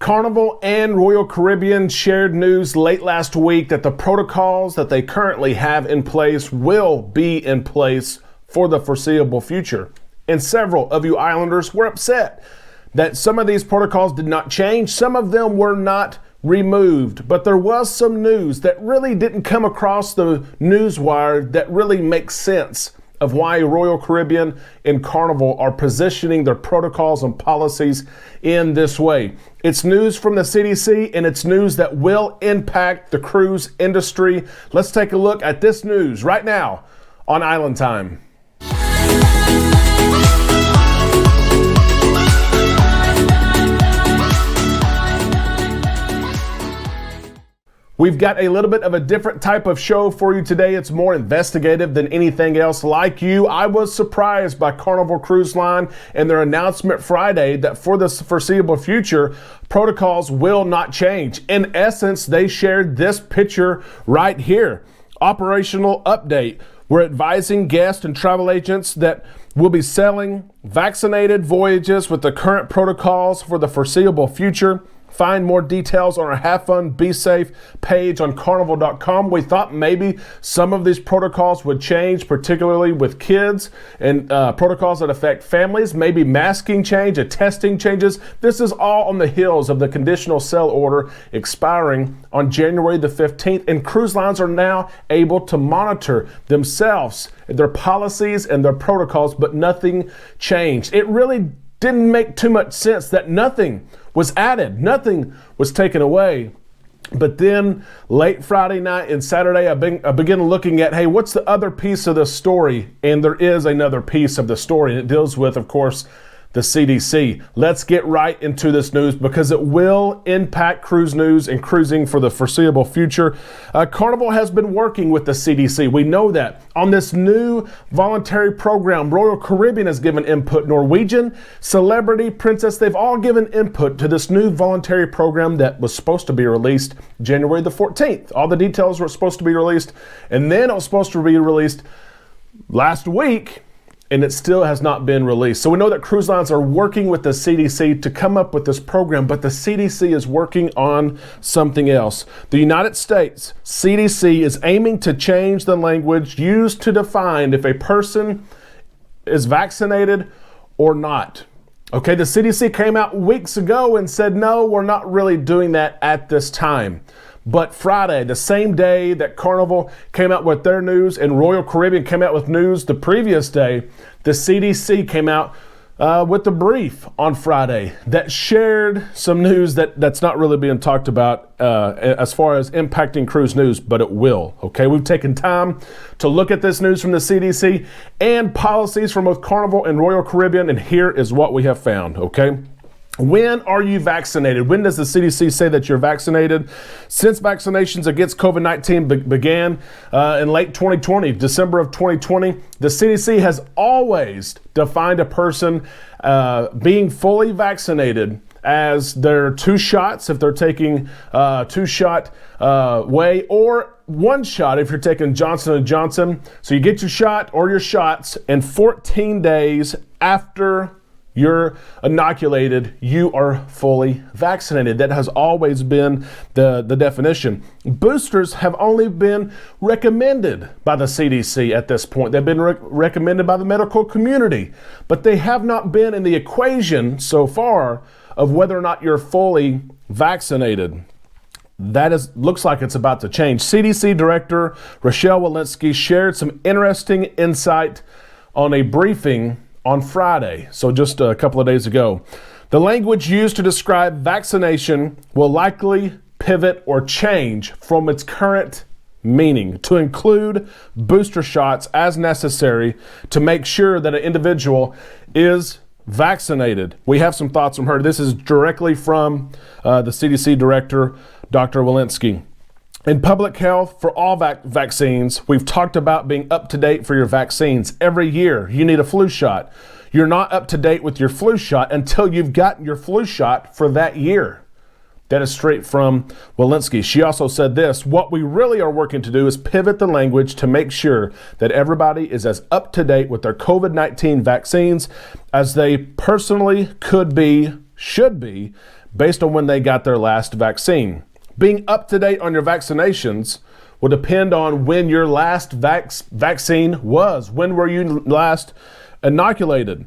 Carnival and Royal Caribbean shared news late last week that the protocols that they currently have in place will be in place for the foreseeable future. And several of you islanders were upset that some of these protocols did not change. Some of them were not removed, but there was some news that really didn't come across the news wire that really makes sense of why Royal Caribbean and Carnival are positioning their protocols and policies in this way. It's news from the CDC, and it's news that will impact the cruise industry. Let's take a look at this news right now on Island Time. We've got a little bit of a different type of show for you today. It's more investigative than anything else. Like you, I was surprised by Carnival Cruise Line and their announcement Friday that for the foreseeable future, protocols will not change. In essence, they shared this picture right here. Operational update. We're advising guests and travel agents that we'll be selling vaccinated voyages with the current protocols for the foreseeable future. Find more details on our Have Fun, Be Safe page on carnival.com. We thought maybe some of these protocols would change, particularly with kids, and protocols that affect families. Maybe masking change, testing changes. This is all on the heels of the conditional sell order expiring on January the 15th, and cruise lines are now able to monitor themselves, their policies and their protocols, but nothing changed. It really didn't make too much sense that nothing was added, nothing was taken away. But then late Friday night and Saturday, I began looking at, hey, what's the other piece of the story? And there is another piece of the story, and it deals with, of course, the CDC. Let's get right into this news because it will impact cruise news and cruising for the foreseeable future. Carnival has been working with the CDC. We know that. On this new voluntary program, Royal Caribbean has given input. Norwegian, Celebrity, Princess, they've all given input to this new voluntary program that was supposed to be released January the 14th. All the details were supposed to be released, and then it was supposed to be released last week, and it still has not been released. So we know that cruise lines are working with the CDC to come up with this program, but the CDC is working on something else. The United States CDC is aiming to change the language used to define if a person is vaccinated or not. Okay, the CDC came out weeks ago and said, no, we're not really doing that at this time. But Friday, the same day that Carnival came out with their news and Royal Caribbean came out with news the previous day, the CDC came out with a brief on Friday that shared some news that's not really being talked about as far as impacting cruise news, but it will. Okay, we've taken time to look at this news from the CDC and policies from both Carnival and Royal Caribbean, and here is what we have found. Okay. When are you vaccinated? When does the CDC say that you're vaccinated? Since vaccinations against COVID-19 began in late 2020, December of 2020, the CDC has always defined a person being fully vaccinated as their 2 shots if they're taking 2-shot way, or 1 shot if you're taking Johnson & Johnson. So you get your shot or your shots, and 14 days after you're inoculated, you are fully vaccinated. That has always been the definition. Boosters have only been recommended by the CDC at this point. They've been recommended by the medical community, but they have not been in the equation so far of whether or not you're fully vaccinated. Looks like it's about to change. CDC Director Rochelle Walensky shared some interesting insight on a briefing on Friday, so just a couple of days ago. The language used to describe vaccination will likely pivot or change from its current meaning to include booster shots as necessary to make sure that an individual is vaccinated. We have some thoughts from her. This is directly from the CDC Director, Dr. Walensky. In public health, for all vaccines, we've talked about being up to date for your vaccines. Every year, you need a flu shot. You're not up to date with your flu shot until you've gotten your flu shot for that year. That is straight from Walensky. She also said this: what we really are working to do is pivot the language to make sure that everybody is as up to date with their COVID-19 vaccines as they personally could be, should be, based on when they got their last vaccine. Being up to date on your vaccinations will depend on when your last vaccine was. When were you last inoculated?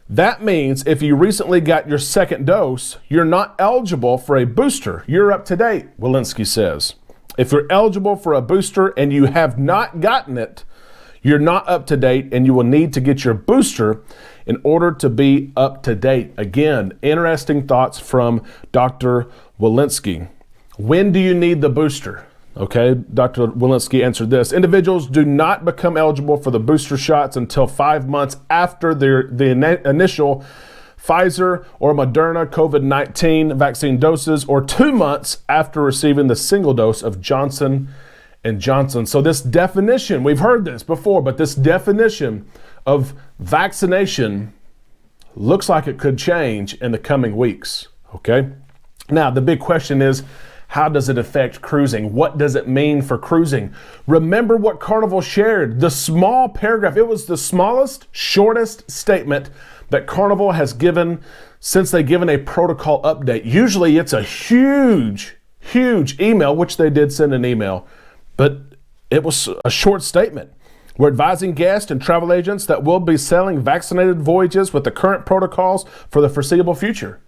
That means if you recently got your second dose, you're not eligible for a booster. You're up to date, Walensky says. If you're eligible for a booster and you have not gotten it, you're not up to date and you will need to get your booster in order to be up to date. Again, interesting thoughts from Dr. Walensky. When do you need the booster? Okay, Dr. Walensky answered this. Individuals do not become eligible for the booster shots until 5 months after the initial Pfizer or Moderna COVID-19 vaccine doses, or 2 months after receiving the single dose of Johnson & Johnson. So this definition, we've heard this before, but this definition of vaccination looks like it could change in the coming weeks, okay? Now, the big question is, how does it affect cruising? What does it mean for cruising? Remember what Carnival shared, the small paragraph. It was the smallest, shortest statement that Carnival has given since they've given a protocol update. Usually it's a huge email, which they did send an email, but it was a short statement. We're advising guests and travel agents that we'll be selling vaccinated voyages with the current protocols for the foreseeable future.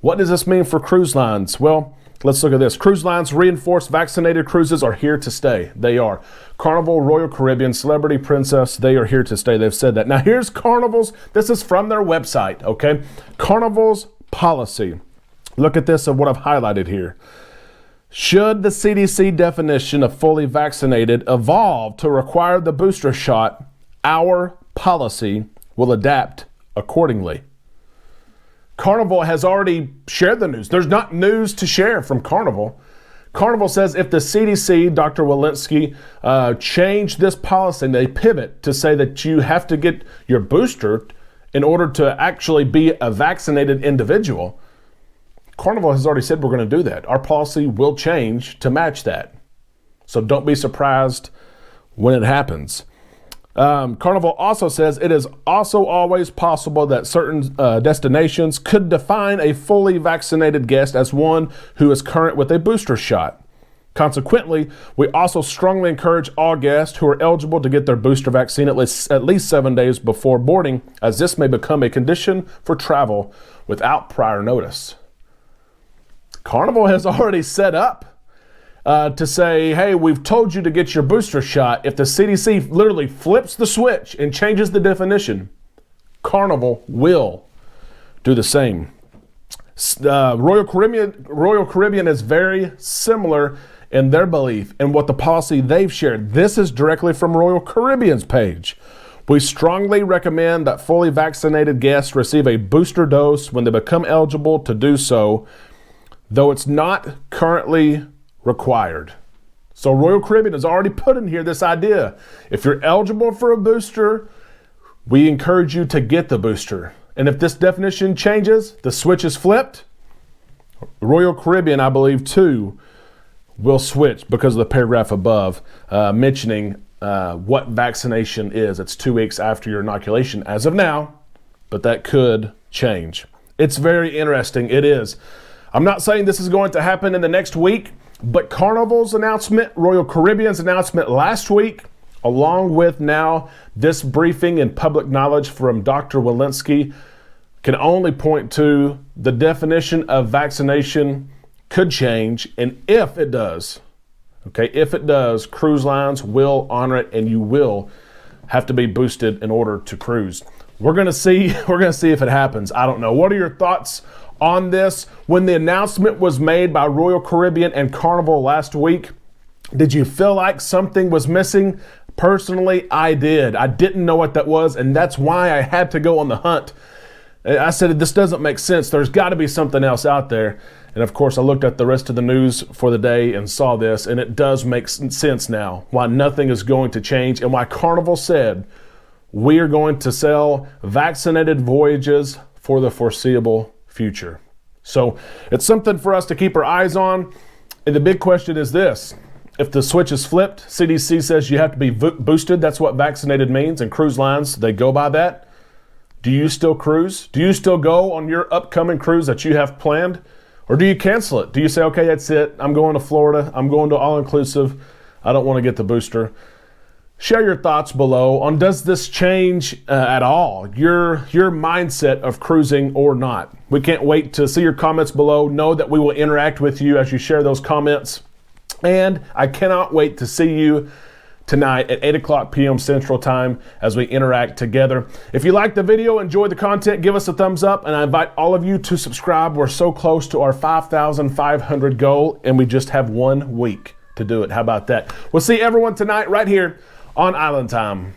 What does this mean for cruise lines? Well, let's look at this. Cruise lines reinforced vaccinated cruises are here to stay. They are. Carnival, Royal Caribbean, Celebrity Princess, they are here to stay. They've said that. Now here's Carnival's, this is from their website, okay? Carnival's policy. Look at this of what I've highlighted here. Should the CDC definition of fully vaccinated evolve to require the booster shot, our policy will adapt accordingly. Carnival has already shared the news. There's not news to share from Carnival. Carnival says if the CDC, Dr. Walensky, change this policy and they pivot to say that you have to get your booster in order to actually be a vaccinated individual, Carnival has already said we're going to do that. Our policy will change to match that. So don't be surprised when it happens. Carnival also says it is also always possible that certain destinations could define a fully vaccinated guest as one who is current with a booster shot. Consequently, we also strongly encourage all guests who are eligible to get their booster vaccine at least 7 days before boarding, as this may become a condition for travel without prior notice. Carnival has already set up to say, hey, we've told you to get your booster shot. If the CDC literally flips the switch and changes the definition, Carnival will do the same. Royal Caribbean is very similar in their belief and what the policy they've shared. This is directly from Royal Caribbean's page. We strongly recommend that fully vaccinated guests receive a booster dose when they become eligible to do so, though it's not currently required. So Royal Caribbean has already put in here this idea. If you're eligible for a booster, we encourage you to get the booster. And if this definition changes, the switch is flipped, Royal Caribbean, I believe, too, will switch because of the paragraph above mentioning what vaccination is. It's 2 weeks after your inoculation as of now, but that could change. It's very interesting. It is. I'm not saying this is going to happen in the next week, but Carnival's announcement, Royal Caribbean's announcement last week, along with now this briefing and public knowledge from Dr. Walensky, can only point to the definition of vaccination could change. And if it does, cruise lines will honor it and you will have to be boosted in order to cruise. We're going to see if it happens. I don't know. What are your thoughts on this? When the announcement was made by Royal Caribbean and Carnival last week, did you feel like something was missing? Personally, I did. I didn't know what that was, and that's why I had to go on the hunt. I said, this doesn't make sense. There's got to be something else out there. And of course, I looked at the rest of the news for the day and saw this, and it does make sense now why nothing is going to change and why Carnival said we are going to sell vaccinated voyages for the foreseeable future. So it's something for us to keep our eyes on. And the big question is this: if the switch is flipped, CDC says you have to be boosted. That's what vaccinated means. And cruise lines, they go by that. Do you still cruise? Do you still go on your upcoming cruise that you have planned? Or do you cancel it? Do you say, okay, that's it. I'm going to Florida. I'm going to all-inclusive. I don't want to get the booster. Share your thoughts below on, does this change at all your mindset of cruising or not? We can't wait to see your comments below. Know that we will interact with you as you share those comments. And I cannot wait to see you tonight at 8 o'clock p.m. Central Time as we interact together. If you like the video, enjoy the content, give us a thumbs up, and I invite all of you to subscribe. We're so close to our 5,500 goal, and we just have 1 week to do it. How about that? We'll see everyone tonight right here on Island Time.